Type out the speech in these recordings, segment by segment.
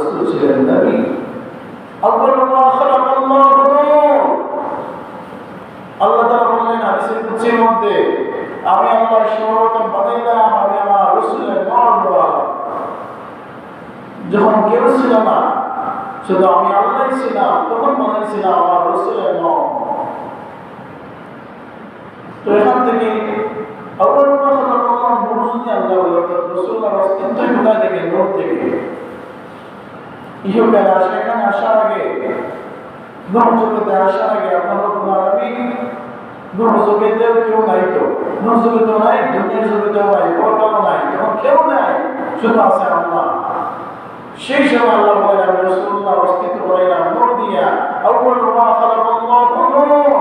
রাসূল ছিলেন নবী। আউয়ালু মা খালাকাল্লাহু নূর। আল্লাহ তাআলা বললেন হাদিসের কুদসির মধ্যে, আমি আল্লাহ সর্বপ্রথম বানাইলাম, আমি আমার রাসূলের নূর। যখন কেউ ছিল না, শুধু আমি আল্লাহই ছিলাম, তখন বানাইছিলাম আমার রাসূলের নূর। তো এখান থেকে আউয়ালু মা খালাকাল্লাহু নূর যদি আল্লাহ বলে, অর্থাৎ রাসূলের অস্তিত্ব কোথা থেকে? নূর থেকে। ইহকালে আসে, এখানে আসার আগে, নূর জগতে আসার আগে আল্লাহ রাব্বুল আলামিন নূর জগতেও কেউ নাই, তো নূর জগতেও নাই, দুনিয়ার জগতেও নাই, পরকালও নাই, তখন কেউ নাই, শুধু আছে আল্লাহ। সেই সময় আল্লাহ বলেন, আমি রাসূলুল্লাহর অস্তিত্ব বানাইলাম নূর দিয়া। আউয়ালু মা খালাকাল্লাহু নূর।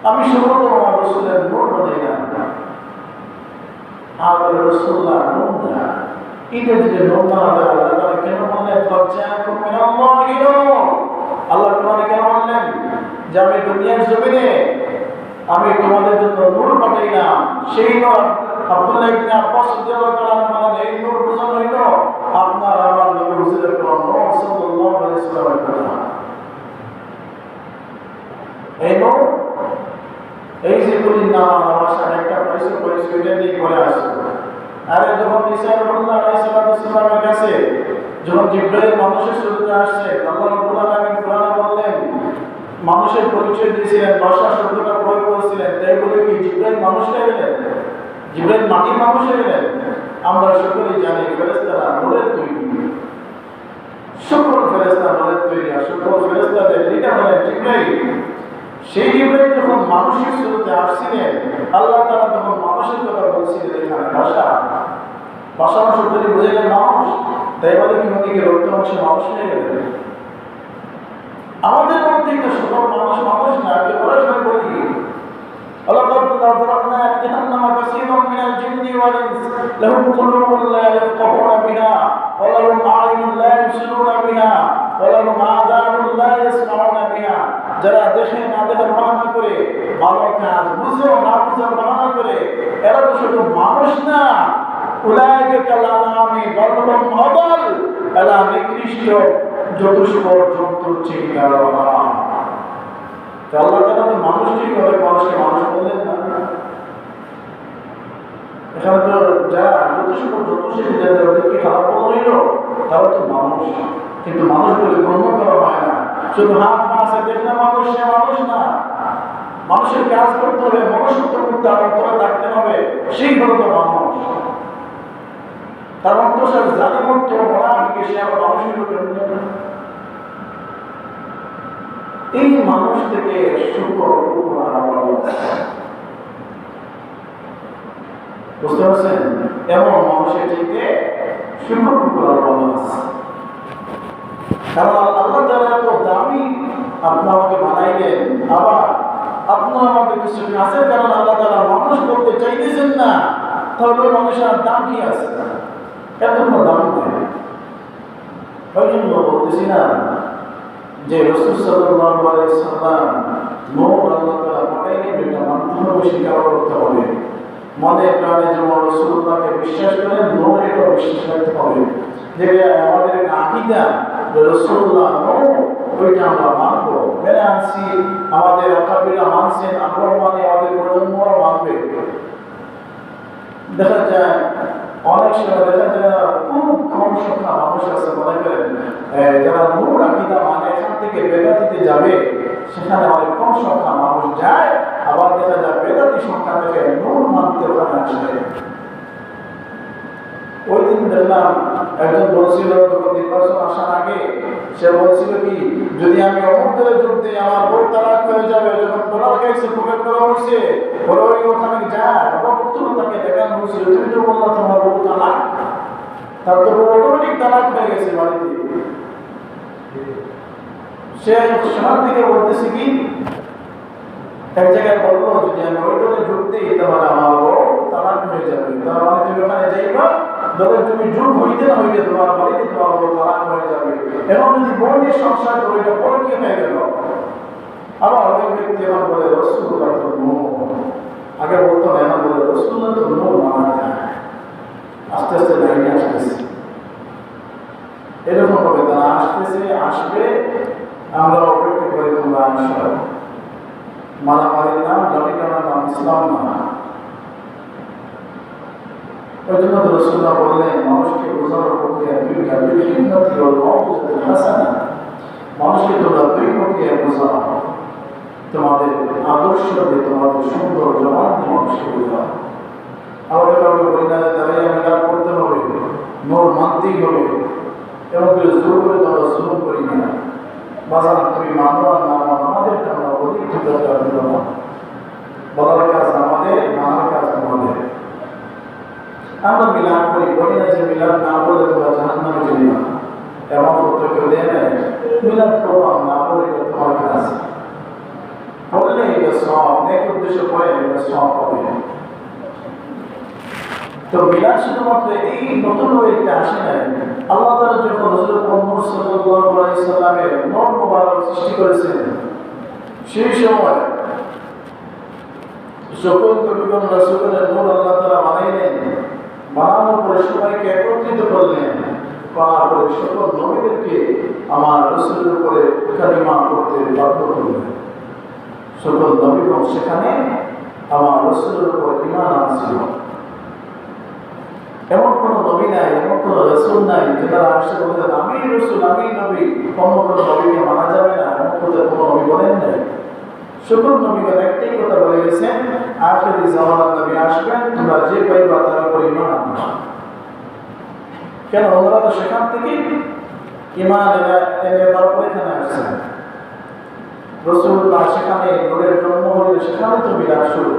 আমি সর্বপ্রথম আমার রাসূলের নূর বানাইলাম। আর রাসূলুল্লাহ নূর না, এটা যদি নূর না হয়, আল্লাহ তাআলা কেন বললেন ফাজাকুম মিনাল্লাহি নূর? আল্লাহ কোরআনে কেন বললেন যে আমি দুনিয়ার জমিনে আমি তোমাদের জন্য নূর পাঠাইলাম? সেই নূর আব্দুল্লাহ ইবনে আব্বাস রাদিয়াল্লাহু তাআলা বলেন, এই নূর বোঝানো হইল আপনার আমার নবী হুজুরের নূর সাল্লাল্লাহু আলাইহি ওয়াসাল্লামের কথা। এই নূর, এই যে বলিন না আমার ভাষার একটা পরিচয়টা দিয়ে করে আসে। আরে যখন ঈসা আলাইহিস সালামের কাছে যখন জিবরাইল মানুষের শুরুতে আসছে, আল্লাহ রাব্বুল আলামিন কোরআনে বললেন, মানুষের পরিচয় দিয়েছিলেন, ভাষা শব্দটা প্রয়োগ করেছিলেন, তাই বলে কি জিবরাইল মানুষ হয়ে গেলেন? জিবরাইল মাটির মানুষ হয়ে গেলেন? আমরা সকলেই জানি ফেরেশতারা নূরের তৈরি, সকল ফেরেশতা নূরের তৈরি, আর সকল ফেরেশতাদের লিডার হলেন জিবরাইল। সেই জিবরাইল যখন মানুষের শুরুতে আসছিলেন, আল্লাহ তাআলা তখন মানুষের কথা বলছিলেন। এখানে ভাষা শব্দটি বুঝে গেলেন মানুষ, তাই বলে কি ওদিকে রক্ত মাংস মানুষ হয়ে গেলেন? আমাদের মধ্যে তো সকল মানুষ মানুষ না। আমি পড়াশোনা বলি, ওয়ালাকাদ যারাকনা জাহান্নামা কাসীরাম মিনাল জিন্নি ওয়াল ইনস লাহুম কুলুবুন লা ইয়াফকাহুনা বিহা ওয়া লাহুম আ'য়ুনুন লা ইবসিরুনা বিহা ওয়া লাহুম আযানুন লা ইয়াসমাউনা বিহা। যারা দেখে না দেখার বাহানা করে, ভালো কাজ বুঝো না বুঝার বাহানা করে, এরা তো শুধু মানুষ না, উলাইকা কাল আনামি বাল হুম আদাল, এরা নিকৃষ্ট চতুষ্পদ জন্তুর চেয়ে আরো হারাম। আল্লাহ তাআলা তো মানুষকে ভাবে মানুষকে মানুষ বললেন না। এখানে তো যারা চতুষ্পদ জন্তু যাদেরকে খারাপ বলা হইল, তারা তো মানুষ, কিন্তু মানুষ বলে গণ্য করা হয় না। শুধু হাত পা আছে দেখলে মানুষ, সে মানুষ না। মানুষের কাজ করতে হবে, মনুষ্যত্ব করতে হবে, অন্তরে থাকতে হবে, সেই হলো তো মানুষ। তার অন্তর সে জাতি করতে মুনাফিক, সে আবার মানুষের লোকের। এই মানুষ থেকে শুকর বুঝতে পারছেন? এমন মানুষের চাইতে শুকর কুকুর আছে। কারণ আল্লাহ তাআলা এত দামি আপনি আমাকে বানাইলেন, আবার আপনার আমাদের কিছু কাজের কারণ আল্লাহ তাআলা মানুষ করতে চাইতেছেন না, তাহলে মানুষের দাম কি আছে? এত কোনো দাম নেই। ওই জন্য বলতেছি না যে রাসূল সাল্লাল্লাহু আলাইহি ওয়াসাল্লাম নূর আল্লাহ তাআলা পাঠাইলেন, এটা মানতে হবে, স্বীকার করতে হবে। মনে প্রাণে যেমন রাসূলুল্লাহকে বিশ্বাস করেন, নূরেরও বিশ্বাস করতে হবে। যে আমাদের আকীদা রাসূলুল্লাহ নূর, ওইটা আমরা মানব, মেনে আনছি। আমাদের আকাবিরা মানছেন, আমরাও মানি, আমাদের প্রজন্মও মানবে। দেখা যায় অনেক সময় দেখা যায় খুব কম সংখ্যা মানুষ আছে, মনে করেন যারা নূর আকীদা মানে এখান থেকে বেদাতিতে যাবে, সেখানে অনেক কম সংখ্যা মানুষ যায়। আবার দেখা যায় বেদাতি সংখ্যা থেকে নূর মানতে ওখানে আসে। ওই দিন দেখলাম একজন বলছিল, তখন নির্বাচন আসার আগে সে বলছিল কি, যদি আমি অমুক দলে যোগ দিই আমার বউ তালাক হয়ে যাবে। যখন তালাক হয়েছে, প্রকাশ করা হয়েছে, ওরা ওই ওখানে যায়, আবার পুত্র তাকে দেখানো হয়েছিল, তুমি তো বললা তোমার বউ তালাক, তার তো অটোমেটিক তালাক হয়ে গেছে বাড়িতে। সে শহর থেকে বলতেছে কি, এক জায়গায় বললো যদি আমি ওই দলে যোগ দিই তাহলে আমার বউ তালাক হয়ে যাবে। তার মানে তুমি ওখানে যাইবা, দলে তুমি যোগ হইতে না হইতে তোমার বাড়িতে তোমার বউ তালাক হয়ে যাবে। এখন যদি বউ নিয়ে সংসার করো, এটা বড় কি হয়ে গেল? আবার অনেক ব্যক্তি এখন বলে রাসূলুল্লাহ তো নূর, আগে বলতো না, এখন বলে রাসূলুল্লাহ তো নূর মানা যায়। আস্তে আস্তে লাইনে আসতেছে। আসতেছে, আসবে, আমরা অপেক্ষা করে তোমরা আসো। মারামারির নাম, লাঠি টানার নাম ইসলাম না। ওই জন্য রাসূলুল্লাহ বললেন, মানুষকে বোঝানোর প্রক্রিয়া দুইটা, বিহিন্নতি ও মওউযাতুল হাসানা। মানুষকে তোমরা দুই প্রক্রিয়া বোঝাও, তোমাদের আদর্শ দিয়ে, তোমাদের সুন্দর জবান দিয়ে মানুষকে বোঝাও। আমাদের কাউকে বলি না যে দাঁড়িয়ে মিলাদ করতে হবে, নূর মানতেই হবে, এবং জোর করে তোমরা জুলুম করি না। বাজার তুমি মানো আর না মানো, আমাদেরটা আমরা বলি, বলার কাজ আমাদের, মানার কাজ তোমাদের। আমরা মিলাদ করি, বলি না যে মিলাদ না বলে তোমরা জাহান্নামে যাবে না, এমন করতে কেউ দেয় নাই। মিলাদ প্রমাণ না বলে এটা তোমার কাজ, বললে এটা সব, নেক উদ্দেশ্য করে এটা সব হবে। তো মিলাদ শুধুমাত্র এই নতুন ওয়েতে আসে নাই। আল্লাহ তাআলা যখন রাসূল মুহাম্মদ সাল্লাল্লাহু আলাইহি সাল্লামের নূর মুবারক সৃষ্টি করেছেন, সেই সময় সকল নবীগণ রাসূলের নূর আল্লাহ তাআলা বানাইলেন। বানানোর পরে সবাইকে একত্রিত করলেন, করার পরে সকল নবীদেরকে আমার রাসূলের উপরে কালিমা পড়তে বাধ্য করলেন। সকল নবীগণ সেখানে আমার রাসূলের উপর ঈমান আনছিল। এমন কোন নবী নাই, এমন কোন রাসূল নাই যারা আসে বলেন আমি রাসূল, আমি নবী, কোন নবীকে মানা যাবে না, এমন কথা কোন নবী বলেন নাই। সকল নবীগণ একটাই কথা বলে গেছেন, আখিরি জামানার নবী আসবেন, তোমরা যে পাইবা তার উপর ঈমান আনবা। কেন? ওনারা তো সেখান থেকে ঈমান এনে তারপর এখানে আসছেন। রাসূলুল্লাহ সেখানে নূরের জন্ম হলে সেখানে তো মিলাদ শুরু,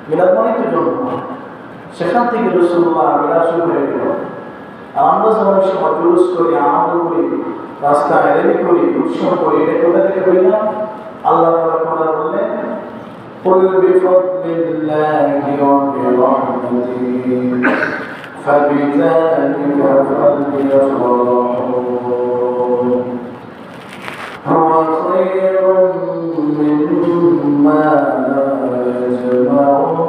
মিলাদ মানে তো জন্ম, সেখান থেকে রাসূলুল্লাহ মিলাদ শুরু হয়ে গেল। আর আমরা যখন সবাই জুলুস করি, আনন্দ করি, রাস্তায় র্যালি করি, উৎসব করি, এটা কোথা থেকে করি না? আল্লাহ তাআলা কোরআনে বললেন, কুল বিফাদলিল্লাহি ওয়া বিরহমাতিহি ফাবিযালিকা ফালইফরাহু হুয়া খায়রুম মিম্মা ইয়াজমাউন।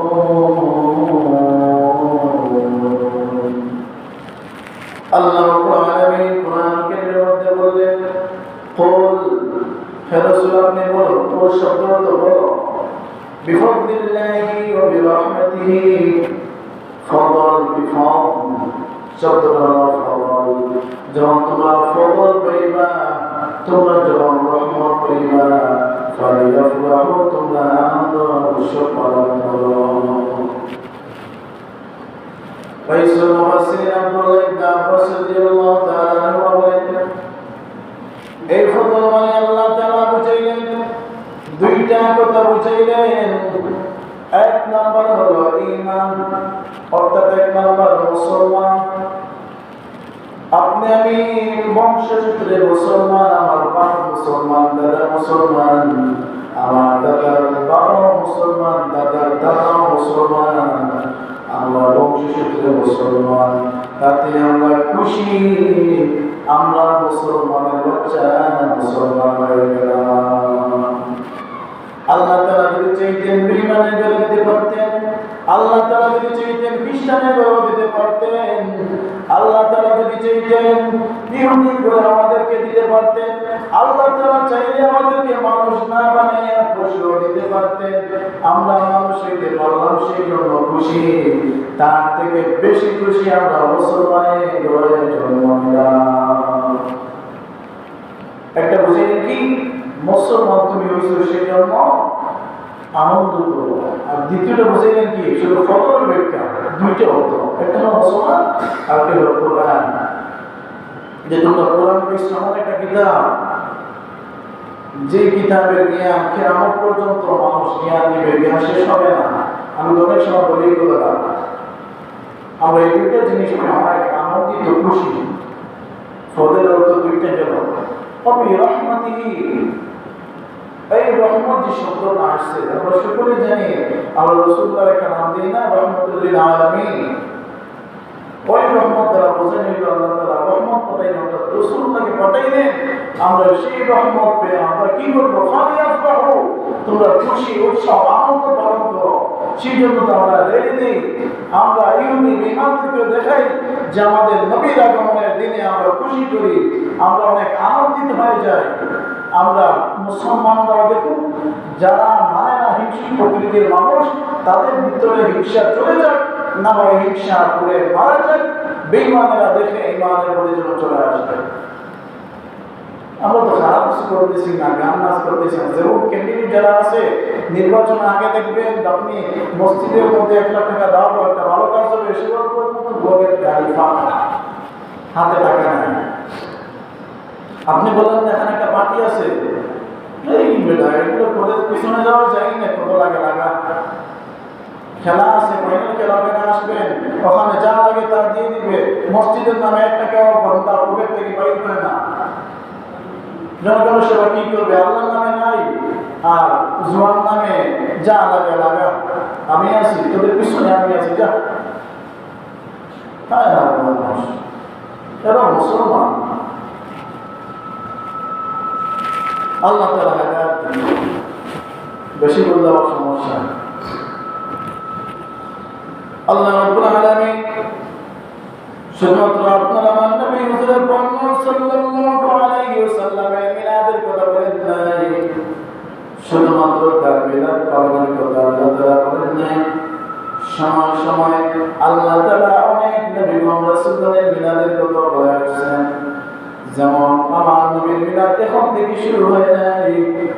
আল্লাহ রাব্বুল আলামিন কোরআন কারীমের মধ্যে বললেন, কুল, হে রাসূল আপনি বলো, কুল শব্দটা তো বলো, বিফাদলিল্লাহি ওয়া বিরহমাতিহি, ফদল, বিফাদ শব্দটা হলো ফদল। যখন তোমরা ফদল পাইবা, তোমরা যখন রহমত পাইবা, ফালিয়াফরাহু, তোমরা আনন্দ উৎসব পালন করো। রাইসুল মুফাসসিরিন আব্দুল্লাহ ইবনে আব্বাস রাদিয়াল্লাহু তাআলা আনহু বলেন, এই ফদল মানে আল্লাহ তাআলা বুঝাইলেন, দুইটা কথা বুঝাইলেন। এক নাম্বার হলো ঈমান, অর্থাৎ এক নাম্বার মুসলমান। আপনি আমি বংশসূত্রে মুসলমান, আমার বাপ মুসলমান, দাদা মুসলমান, আমার দাদার বাবা মুসলমান, দাদার দাদা মুসলমান, আমরা বংশসূত্রে মুসলমান, তাতে আমরা খুশি, আমরা মুসলমানের বাচ্চা, মুসলমান হয়ে গেলাম। আল্লাহ তাআলা যদি চাইতেন বেঈমানের ঘরে দিতে পারতেন, আল্লাহ তাআলা যদি চাইতেন খ্রিস্টানের ঘরে দিতে পারতেন, আল্লাহ তাআলা যদি চাইতেন ইহুদির ঘরে আমাদেরকে দিতে পারতেন, আল্লাহ তাআলা চাইলে আমাদেরকে মানুষ না বানিয়ে পশু দিতে পারতেন। আমরা মানুষ হইতে পারলাম, সেই জন্য খুশি। তার থেকে বেশি খুশি আমরা মুসলমানের ঘরে জন্ম নিলাম। একটা বুঝে কি মুসলমান তুমি হইছো সেই জন্য আনন্দ করো। আর দ্বিতীয়টা বুঝাইলেন কি, শুধু ফদল ব্যাখ্যা, দুইটা অর্থ, একটা হলো মুসলমান আর একটা হলো কোরআন। যে তোমরা কোরআন পেয়েছো, এমন একটা কিতাব, যে কিতাবের জ্ঞান কিয়ামত পর্যন্ত মানুষ জ্ঞান নিবে, জ্ঞান শেষ হবে না। আমি অনেক সময় বলি কথা, আমরা এই দুইটা জিনিস অনেক আনন্দিত, খুশি। ফদলের অর্থ দুইটা গেল, অবি রহমাতিহি, এই রহমত যে শব্দটা আসছে আমরা সকলেই জানি, আমরা রাসূলুল্লাহর একটা নাম দিই না, রহমাতুল লিল আলামিন। ওই রহমত দ্বারা বোঝা নিল আল্লাহ তাআলা রহমত পাঠাইলেন, অর্থাৎ রাসূলুল্লাহকে পাঠাইলেন। আমরা সেই রহমত পেয়ে আমরা কি করবো? ফালিয়াফরাহু, তোমরা খুশি, উৎসব, আনন্দ পালন করো। সেই জন্য তো আমরা রেডি নেই। আমরা ইহুদি বেঈমানদেরকে দেখাই যে আমাদের নবীর আগমনের দিনে আমরা খুশি করি, আমরা অনেক আনন্দিত হয়ে যাই। আমরা মুসলমানরাও দেখুন, যারা মানে না হিংসুক প্রকৃতির মানুষ, তাদের ভিতরে হিংসা চলে যাক, না হয় হিংসা করে মারা যাক, বেঈমানেরা দেখে ঈমানের মধ্যে যেন চলে আসবে। আমরা তো খারাপ কিছু করতেছি না, গান নাচ করতেছি না। যেমন ক্যান্ডিডেট যারা আছে, নির্বাচন আগে দেখবেন আপনি মসজিদের মধ্যে 1 লাখ টাকা দাও, একটা ভালো কাজ হবে, সেগুলোর মতো ব্লগের গাড়ি ফাঁকা, হাতে টাকা নাই। আপনি বলেন এখানে একটা পার্টি আছে, এই বেটা এগুলো করে পিছনে যাওয়া যায় না, কত লাগে লাগা। খেলা আছে, ফাইনাল খেলা করে আসবেন, ওখানে যা লাগে তা দিয়ে দিবে। মসজিদের নামে 1 টাকাও তার পকেট থেকে বাইর করে না। জনগণ সেবা কি করবে? আল্লাহর নামে নাই, আর জোয়ান নামে যা লাগে লাগা, আমি আছি তোদের পিছনে, আমি আছি, যা। তাই না মানুষ, এরা মুসলমান। আল্লাহ তাআলা হেদায়েত দিন। বেশি বললে আমার সমস্যা। আল্লাহ রাব্বুল আলামিন শুধুমাত্র আপনার আমার নবী হুজুর মুহাম্মদ সাল্লাল্লাহু আলাইহি ওয়াসাল্লামের মিলাদের কথা বলেন নাই, শুধুমাত্র তার মিলাদ পালনের কথা আল্লাহ তাআলা বলেন নাই। সময় সময় আল্লাহ তাআলা অনেক নবী ও রাসূলদের মিলাদের কথা বলেছেন। যেমন আমার নবীর মিলাদ এখন থেকে শুরু হয় নাই।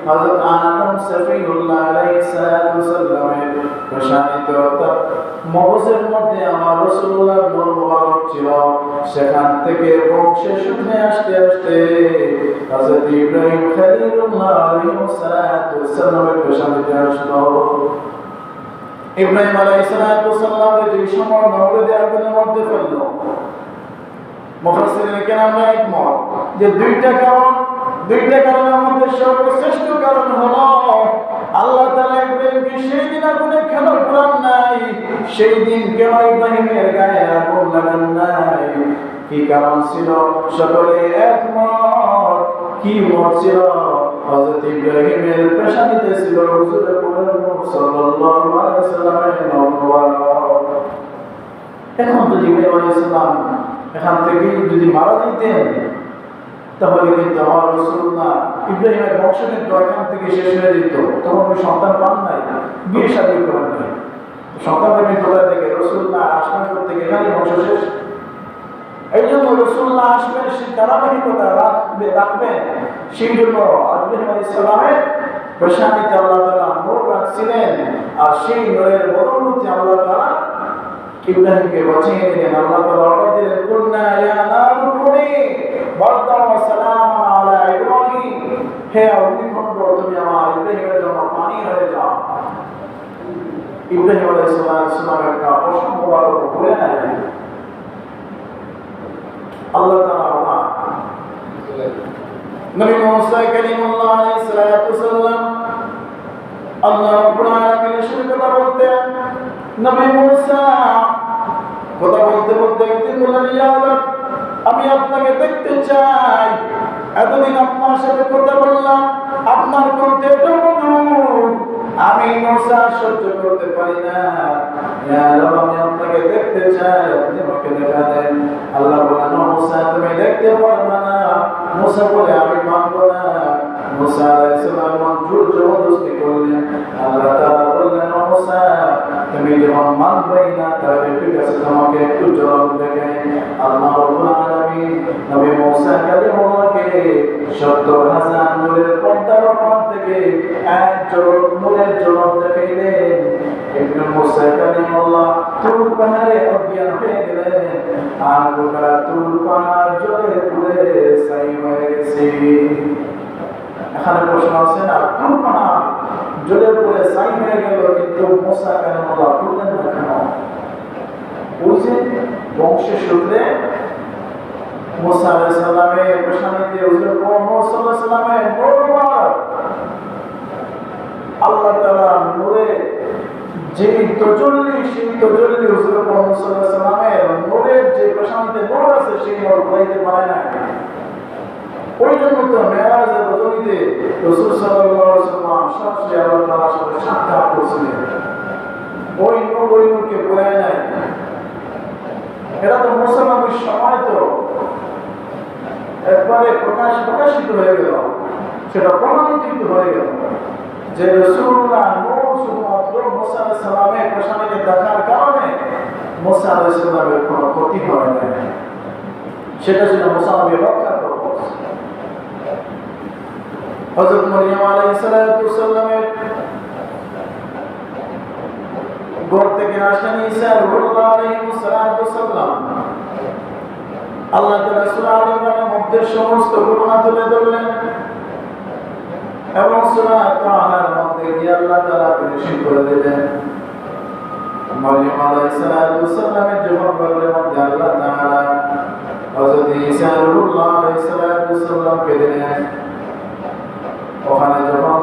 হযরত আদম সফিউল্লাহ আলাইহিস সালামের প্রশাসিত অর্থাৎ মগজের মধ্যে আমার রাসূলুল্লাহ নূর মুবারক ছিল, সেখান থেকে বংশে সূত্রে আসতে আসতে হযরত ইব্রাহিম খলিলুল্লাহ আলাইহিস সালামের প্রশাসিত আসলো। ইব্রাহিম আলাইহিস সালামের যে সময় নমরুদ আগুনের মধ্যে ফেললো, মুফাসসিরিন কেরামরা একমত যে দুইটা কারণের মধ্যে সর্বশ্রেষ্ঠ কারণ হলো আল্লাহ তাআলা ইব্রাহিমকে সেই দিন আগুনে কেন পোড়ান নাই, সেই দিন কেন ইব্রাহিমের গায়ে আগুন লাগান নাই, কি কারণ ছিল? সকলে একমত। কি মত ছিল? হযরত ইব্রাহিমের পেশানিতে ছিল হুজুর মুহাম্মদ সাল্লাল্লাহু আলাইহি ওয়াসাল্লামের নবুয়ত। এখন যদি ইব্রাহিম আলাইহিস সালাম এখান থেকে যদি মারা যেতেন, তাহলে কিন্তু আমার রাসূলুল্লাহ ইব্রাহিমের বংশ কিন্তু এখান থেকে শেষ হয়ে যেত। তখন ওই সন্তান পান নাই, বিয়ে শাদী করেন নাই, সন্তান পাবেন কোথা থেকে? রাসূলুল্লাহ আসবেন করতে এখানে বংশ শেষ। এই জন্য রাসূলুল্লাহ আসবেন, সেই ধারাবাহিকতা রাখবেন। সেই জন্য ইব্রাহিম আলাইহিস সালামের পেশানিতে আল্লাহ তাআলা নূর রাখছিলেন, আর সেই নূরের বদৌলতে আল্লাহ তাআলা ইব্রাহিমকে বাঁচিয়ে দিলেন। আল্লাহ তাআলা অর্ডার দিলেন, কুলনা ইয়া নারু কুনি বারদান ওয়া সালামান আলা ইব্রাহিম, হে অগ্নিকুণ্ড তুমি আমার ইব্রাহিমের জন্য পানি হয়ে যাও। ইব্রাহিম আলাইহিস সালাম একটা অসম্ভব করে নেয়। আল্লাহ তাআলা নবী মুসা কালিমুল্লাহ আলাইহিস সালাতু সাল্লাম আল্লাহ রাব্বুল আলামিনের সাথে কথা বলতেন। নবী মুসা কথা বলতে বলতে একদিন বললেন, ইয়া রব, আমি আপনাকে দেখতে চাই। এতদিন আপনার সাথে কথা বললাম, আপনার কণ্ঠে এত মধুর, আমি মুসা সহ্য করতে পারি না। ইয়া রব, আমি আপনাকে দেখতে চাই, আপনি আমাকে দেখা দেন। আল্লাহ বললেন, মুসা তুমি দেখতে পারবে না। মুসা বলে, আমি মানব না। মুসা আলাইহিস সালাম জোর জবরদস্তি করলেন। আল্লাহ তাআলা বললেন, মুসা তুমি যখন মানবেই না, তাহলে ঠিক আছে, তোমাকে একটু জবাব দেখাই। আল্লাহ রাব্বুল আলামিন নবী মুসা কালিমুল্লাহকে 70,000 নূরের পর্দার উপর থেকে এক ঝলক নূরের ঝলক দেখাইলেন। ইবনে মুসা কালিমুল্লাহ তুর পাহাড়ে অজ্ঞান হয়ে গেলেন, আর গোটা তুর পাহাড় জ্বলে পুড়ে ছাই হয়ে গেছে। এখানে প্রশ্ন আছে না, তুর পাহাড় জ্বলে পুড়ে ছাই হয়ে গেল, কিন্তু মুসা কালিমুল্লাহ পুড়লেন না কেন? ওই যে বংশের সূত্রে মুসা আলাইহিস সালামের পেশানিতে হুজুর মুহাম্মদ সাল্লাল্লাহু আলাইহি ওয়াসাল্লামের নূর মুবারক, আল্লাহ তাআলা নূরে যে তজল্লি, সেই তজল্লি হুজুর মুহাম্মদ সাল্লাল্লাহু আলাইহি ওয়াসাল্লামের নূরের যে পেশানিতে নূর আছে, সেই নূর ঘুরাইতে পারে না। ওই জন্য তো মেরাজের রজনীতে রাসূল সাল্লাল্লাহু আলাইহি ওয়াসাল্লাম সরাসরি আল্লাহ তাআলার সাথে সাক্ষাৎ করেছিলেন। ওই নূরকে বয়ে নেয়। এটা তো মুসা নবীর সময় তো একবারে প্রকাশিত হয়ে গেল, সেটা প্রমাণিত হয়ে গেল যে রাসূলুল্লাহ নূর শুধুমাত্র মুসা আলাইহিস সালামের পেছনে দেখার কারণে মুসা আলাইহিস সালামের কোনো ক্ষতি হয় না, সেটা ছিল মুসা নবী রক্ষা করবে। হযরত মরিয়ম আলাইহিস সালামের ঘর থেকে আসেন ঈসা আলাইহিস সালাম। আল্লাহ তাআলা সূরা আল ইমরানের মধ্যে সমস্ত ঘটনা তুলে ধরলেন এবং সূরা তাহার মধ্যে গিয়ে আল্লাহ তাআলা পেশ করে দিলেন মরিয়ম আলাইহিস সালামের যখন ঘরের মধ্যে আল্লাহ তাআলা হযরত ঈসা আলাইহিস সালামকে দিলেন। ওখানে যখন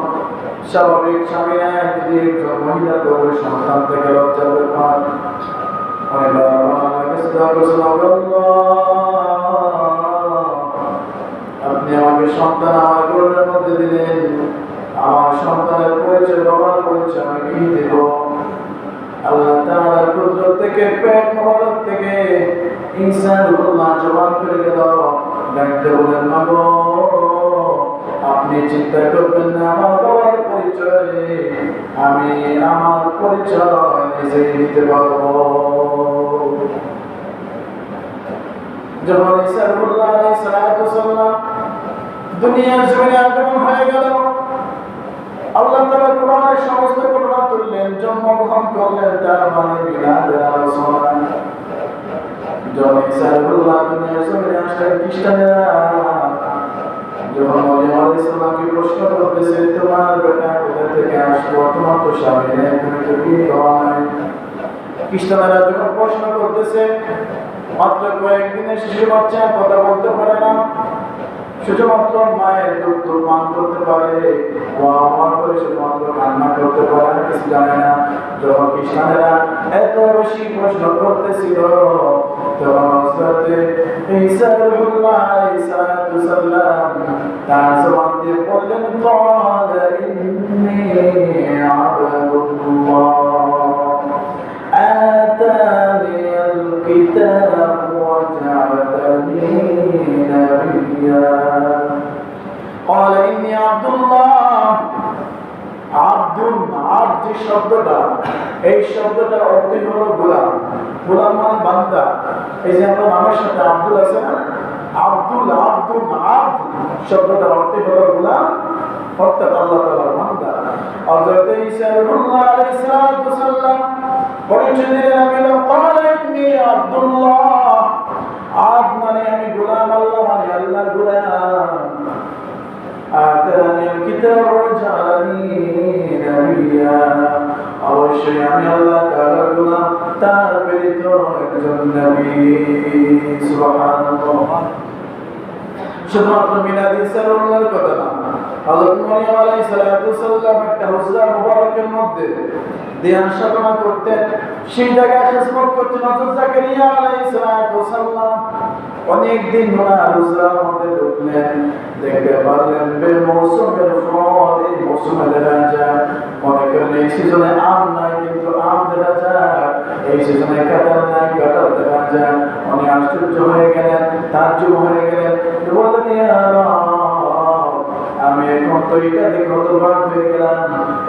স্বাভাবিক স্বামীরা যদি একজন মহিলার গর্ভে সন্তান থেকে লজ্জা ব্যাপার আপনি আমাকে সন্তান আমার গর্ভের মধ্যে দিলেন, আমার সন্তানের পরিচয় বাবার পরিচয় আমি কি দেব? আল্লাহ তাআলার কুদরত থেকে পেট মোবারক থেকে ঈসা রূহুল্লাহ জবান করে গেল, ডাকতে বলেন মাগো আপনি চিন্তা করবেন না, আমার বাবার পরিচয় আমি আমার পরিচয় নিজে দিতে পারবো। যখন ঈসা রূহুল্লাহ আলাইহিস সালাম দুনিয়ার জমিনে আগমন হয়ে গেল, আল্লাহ তাআলা কোরআনের সমস্ত ঘটনা তুললেন, জন্মগ্রহণ করলেন, তার মানে মিলাদের আলোচনা। যখন ঈসা রূহুল্লাহ দুনিয়ার জমিনে আসলেন, খ্রিস্টানেরা যখন মরিয়ম আলাইহিস সালামকে প্রশ্ন করতেছে তোমার বেটা কোথা থেকে আসলো, তোমার তো স্বামী নেই, তুমি তো বিয়ে করা নাই। খ্রিস্টানেরা যখন প্রশ্ন করতেছে মাত্র কয়েকদিনের শিশু বাচ্চা কথা বলতে পারে না, শুধুমাত্র মায়ের দুধ পান করতে পারে, শুধুমাত্র কান্না করতে পারে, কিছু জানে না। যখন খ্রিস্টানেরা এত বেশি প্রশ্ন করতেছিল তখন হযরত ঈসা রূহুল্লাহ আলাইহিস সালাম তার জবান দিয়ে বললেন ক্বালা ইন্নী আবদুল্লাহ আতানিয়াল কিতাব ওয়া জাআলানি নাবিয়্যা। قال إني عبد الله। আব্দ শব্দটা এই শব্দটার অর্থ হলো গোলাম। গোলাম মানে বান্দা। এই যে আমরা নামের সাথে আব্দুল আছে না, আব্দ শব্দটার অর্থ হলো গোলাম, অর্থাৎ আল্লাহ তাআলার বান্দা। হযরত ঈসা রূহুল্লাহ আলাইহিস সালাম পরিচয় দিলেন আমি ক্বালা ইন্নী আব্দুল্লাহ। আব্দ মানে আমি গোলাম, আল্লাহ মানে আল্লাহর গোলাম। আতানিয়াল কিতাব ওয়া জাআলানি নাবিয়্যা। অবশ্যই আমি আল্লাহ তাআলার গোলাম, তার প্রেরিত একজন নবী। সুবহানাল্লাহ। শুধুমাত্র মিলাদ ঈসা আলাইহিস কথা না, হযরত মরিয়ম আলাইহিস সালাম একটা হুজরা মুবারকের মধ্যে ধ্যান সাধনা করতেন, সেই জায়গায় খিদমত করতেন হযরত জাকারিয়া আলাইহিস সালাম। অনেক দিন ওনার হুজরার মধ্যে ঢুকলেন, দেখতে পারলেন বেমৌসুমের ফল, এই মৌসুমে দেখা যায়। মনে করেন এই সিজনে আম নাই, কিন্তু আম দেখা যায়, এই সিজনে কাঁঠাল নাই, কাঁঠাল দেখা যায়। অনেক আশ্চর্য হয়ে গেলেন, তাজ্জুব হয়ে গেলেন, বললেন ইয়া রাব, আমি এখন তো এটা দেখে হতবাক হয়ে গেলাম,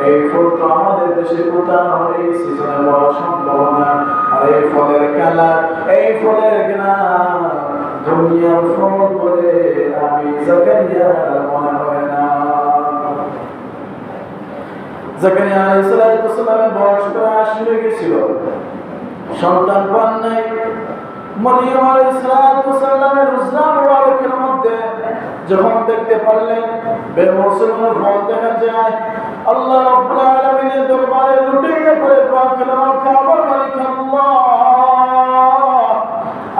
এই ফল তো আমাদের দেশে কোথাও এই সিজনে পাওয়া সম্ভব না। আর এই ফলের কালার, এই ফলের ঘ্রাণ দুনিয়ার ফল বলে আমি জাকারিয়া মনে হয় না। জাকারিয়া আলাইহিস সালামের বয়স প্রায় ৮০ হয়ে গেছিল, সন্তান পান নাই। মরিয়ম আলাইহিস সালামের হুজরা মুবারকের মধ্যে যখন দেখতে পারলেন বেমৌসুমের ফল দেখা যায়, আল্লাহ রাব্বুল আলামিনের দরবারে লুটিয়ে পড়ে দোয়া করলেন, খাবার মালিক আল্লাহ,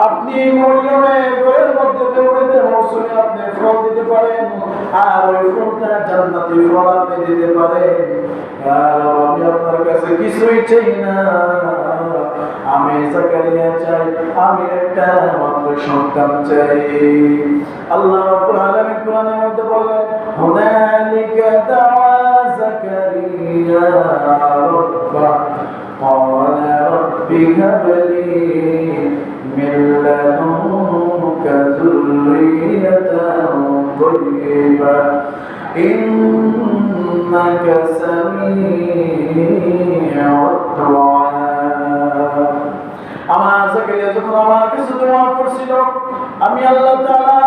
আপনি মরিয়মের ঘরের মধ্যে বেমৌসুমে আপনি ফল দিতে পারেন, আর ওই ফলটা জান্নাতি ফল আপনি দিতে পারেন। আর আমি আপনার কাছে কিছুই চাই না, আমি জাকারিয়া চাই, আমি একটা মাত্র সন্তান চাই। আল্লাহ রাব্বুল আলামিন কোরআনের মধ্যে বলেন, হুনালিকা দাআ জাকারিয়া রাব্বাহ ক্বালা ربي هب لي من لدنك ذرية طيبة إنك سميع الدعاء আমার জাকারিয়া যখন আমার কাছে দোয়া করছিল আমি আল্লাহ তাআলা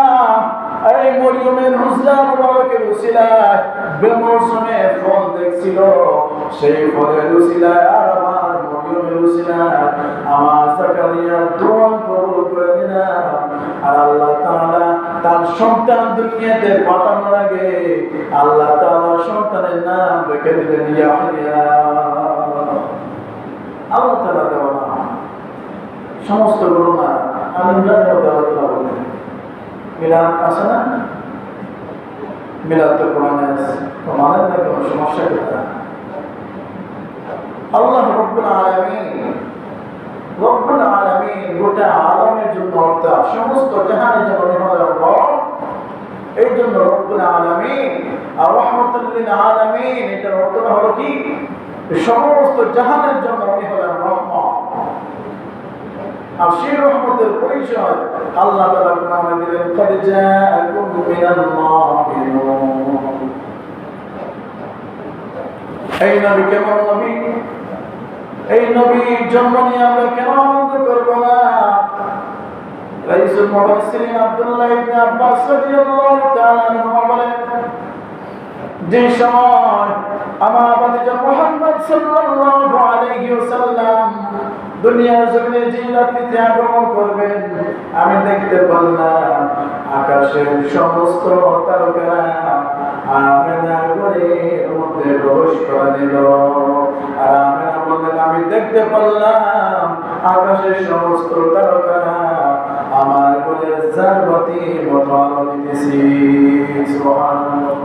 এই মরিয়মের হুজরা মুবারকের উসিলায় বেমৌসুমে ফল দেখছিল সেই ফলের উসিলায় আর আমার মরিয়মের উসিলায় আমার জাকারিয়া দোয়া কবুল করে দিলেন আর আল্লাহ তাআলা তার সন্তান দুনিয়াতে পাঠানোর আগে আল্লাহ তাআলা সন্তানের নাম রেখে দিলেন ইয়াহইয়া আল্লাহ তাআলা দেওয়া সমস্ত ঘটনা আমি আলোচনা বললেন মিলাদ আছে না মিলাদ তো কোরআনে আছে তো মানেন না কোনো সমস্যা কোথায় আল্লাহ রব্বুল আলামিন গোটা আলমের জন্য অর্থাৎ সমস্ত জাহানের জন্য রব এই জন্য রব্বুল আলামিন আর রাহমাতুল লিল আলামিন এটার অর্থ হলো কি সমস্ত জাহানের জন্য উনি হলেন রহমত আর সেই রহমতের পরিচয় আল্লাহ তাআলা কোরআনে দিলেন قد جاءكم من الله نور এই নবী কেমন নবী এই নবী জন্ম নিয়ে আমরা কেন আনন্দ করব না রাইসুল মুফাসসিরিন আব্দুল্লাহ ইবনে আব্বাস রাদিয়াল্লাহু তাআলা আনহু বলেন যে সময় আমার ভাতিজা মুহাম্মদ সাল্লাল্লাহু আলাইহি ওয়াসাল্লাম দুনিয়ার জমিনে যে রাত্রিতে আগমন করবেন আমি দেখতে পেলাম আকাশের সমস্ত তারকারা আমেনার ঘরের মধ্যে প্রবেশ করে নিল আর আমেনা বললেন আমি দেখতে পেলাম আকাশের সমস্ত তারকারা আমার ঘরের জারবাতি মতো আলো দিতেছি সুবহানাল্লাহ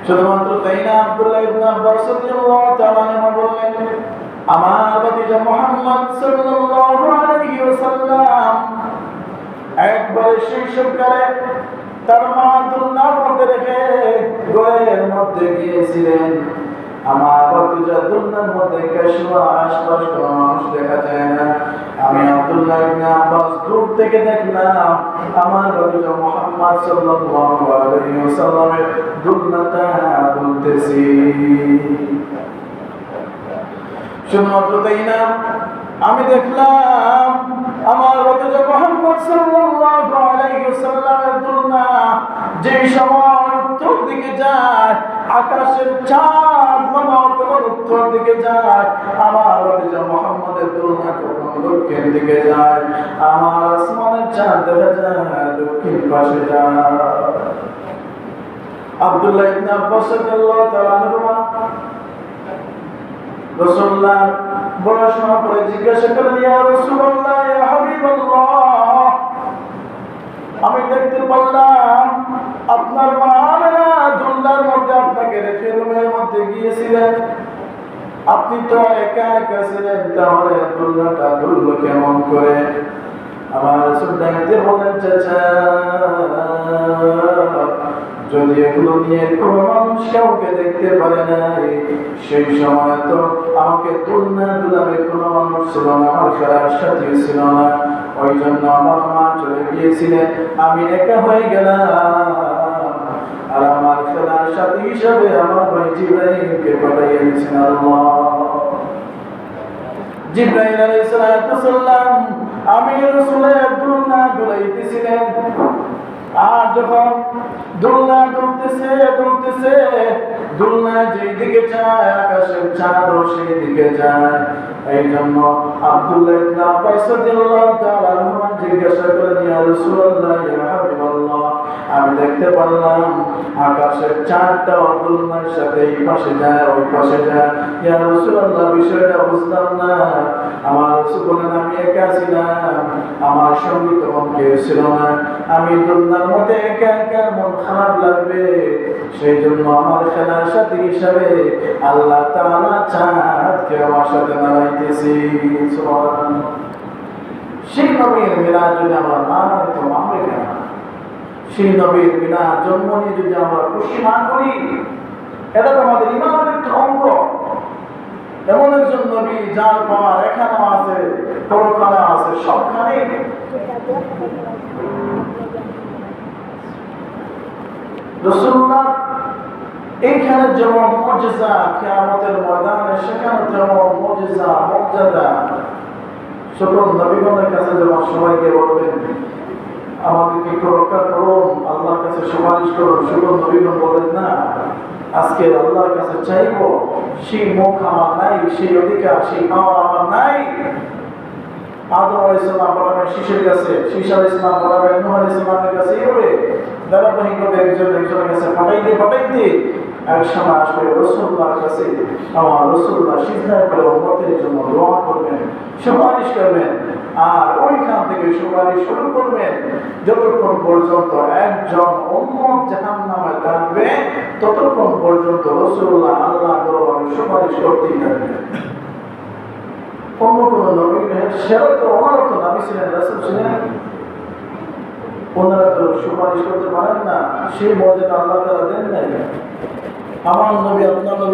শুধুমাত্র তাই না আব্দুল্লাহ ইবনে আব্বাস রাদিয়াল্লাহু তাআলা আনহু বললেন আমার ভাতিজা মুহাম্মদ সাল্লাল্লাহু আলাইহি ওয়াসাল্লাম একবার শৈশবকালে তার মা দুলনার মধ্যে রেখে ঘরের মধ্যে গিয়েছিলেন আমার ভাতিজা দুলনার মধ্যে কেশবা আশপাশ কোনো মানুষ দেখা যায় না আমি আব্দুল্লাহ ইবনে আব্বাস দূর থেকে দেখলাম আমার ভাতিজা মুহাম্মদ সাল্লাল্লাহু আলাইহি ওয়াসাল্লামের দুলনাটা দুলতেছি শুধুমাত্র তাই না আমি দেখলাম আমার ভাতিজা মুহাম্মদ সাল্লাল্লাহু আলাইহি ওয়াসাল্লামের দুলনা যে সময় উত্তর দিকে যায় আকাশের চাঁদ তখন উত্তর দিকে যায় আমার ভাতিজা মুহাম্মদের দুলনা তখন দক্ষিণ দিকে যায় আমার আসমানের চাঁদ দেখা যায় দক্ষিণ পাশে যায় আব্দুল্লাহ ইবনে আব্বাস রাদিয়াল্লাহু তাআলা আনহু রাসূলুল্লাহ পড়াশোনা করে জিজ্ঞাসা করলেন ইয়া রাসূলুল্লাহ ইয়া হাবিবাল্লাহ আমি দেখতে পেলাম আপনার মা আমেনা দুলনার মধ্যে আপনাকে রেখে রুমের মধ্যে গিয়েছিলেন আপনি তো একা একা ছিলেন তাহলে দুলনাটা দুলল কেমন করে আমার রাসূল ডাকতে বলেন চাচা যদি এগুলো নিয়ে কোনো মানুষ কাউকে দেখতে পারে নাই সেই সময় তো আমাকে দুলনা দুলাবে কোনো মানুষ ছিল না আমার খেলার সাথে ছিল না ওই জন্য আমার মা চলে গিয়েছিলেন আমি একা হয়ে গেলাম আর আমার খেলার সাথী হিসাবে আমার ভাই জিবরাইলকে পাঠিয়ে দিয়েছেন আল্লাহ জিবরাইল আলাইহিস সালাম আমি রাসূলের দুলনা দুলাইতেছিলেন আর যখন দুলনা দুলতেছে দুলনা যেদিকে যায় আকাশের চাঁদও সেই দিকে যায় এই জন্য আব্দুল্লাহ ইবনে আব্বাস রাদিয়াল্লাহু তাআলা আনহু জিজ্ঞাসা করেন ইয়া রাসূলুল্লাহ ইয়া হাবিবাল্লাহ আমি দেখতে পেলাম আকাশের চাঁদটা দুলনার সাথে এই পাশে যায় ওই পাশে যায় ইয়া রাসূলুল্লাহ বিষয়টা বুঝলাম না আমার রাসূল বলেন আমি একা ছিলাম আমার সঙ্গী তখন কেউ ছিল না আমি দুলনার মধ্যে একা একা মন খারাপ লাগবে সেই জন্য আমার খেলার সাথী হিসাবে আল্লাহ তাআলা চাঁদকে আমার সাথে নাড়াইতেছি সুবহানাল্লাহ সেই নবীর মিলাদ যদি আমরা না মানি তো মানবে কেন সেই নবীর মিলাদ জন্ম নিয়ে যদি আমরা খুশি না করি এটা তো আমাদের ইমানের একটা অঙ্গ এমন একজন নবী যার পাওয়ার এখানেও আছে, পরকালে আছে, সবখানে। রাসূলুল্লাহ এইখানে যেমন মুজিজা, কিয়ামতের ময়দানে সেখানে যেমন মুজিজা, মর্যাদা। সকল নবীগণের কাছে যেমন সবাইকে বলবেন আমাদেরকে একটু রক্ষা করুন, আল্লাহর কাছে সুপারিশ করুন, সকল নবীগণ বলেন না আজকে আল্লাহর কাছে চাইবো, সেই মুখ আমার নাই, সেই অধিকার, সেই পাওয়ার আমার নাই। আদম আলাইহিস সালাম পাঠাবেন শীষের কাছে, শীষ আলাইহিস সালাম পাঠাবেন নূহ আলাইহিস সালামের কাছে, এইভাবে ধারাবাহিকভাবে একজনের কাছে পাঠাইতে এক সময় আসবে রাসূলুল্লাহর কাছে। আমার রাসূলুল্লাহ সিজদায় পড়ে উম্মতের জন্য দোয়া করবেন, সুপারিশ করবেন, আর ওইখান থেকে সুপারিশ শুরু করবেন যতক্ষণ পর্যন্ত একজন উম্মত জাহান্নামে থাকবে, ততক্ষণ পর্যন্ত রাসূলুল্লাহ আল্লাহর দরবারে সুপারিশ করতেই থাকবেন। অন্য কোন নবী সেরা তো ওনারা তো নবী ছিলেন, রাসূল ছিলেন, ওনারা তো সুপারিশ করতে পারেন না, সেই মর্যাদা আল্লাহ তাআলা দেন নাই। আমার নবী আপনার নবী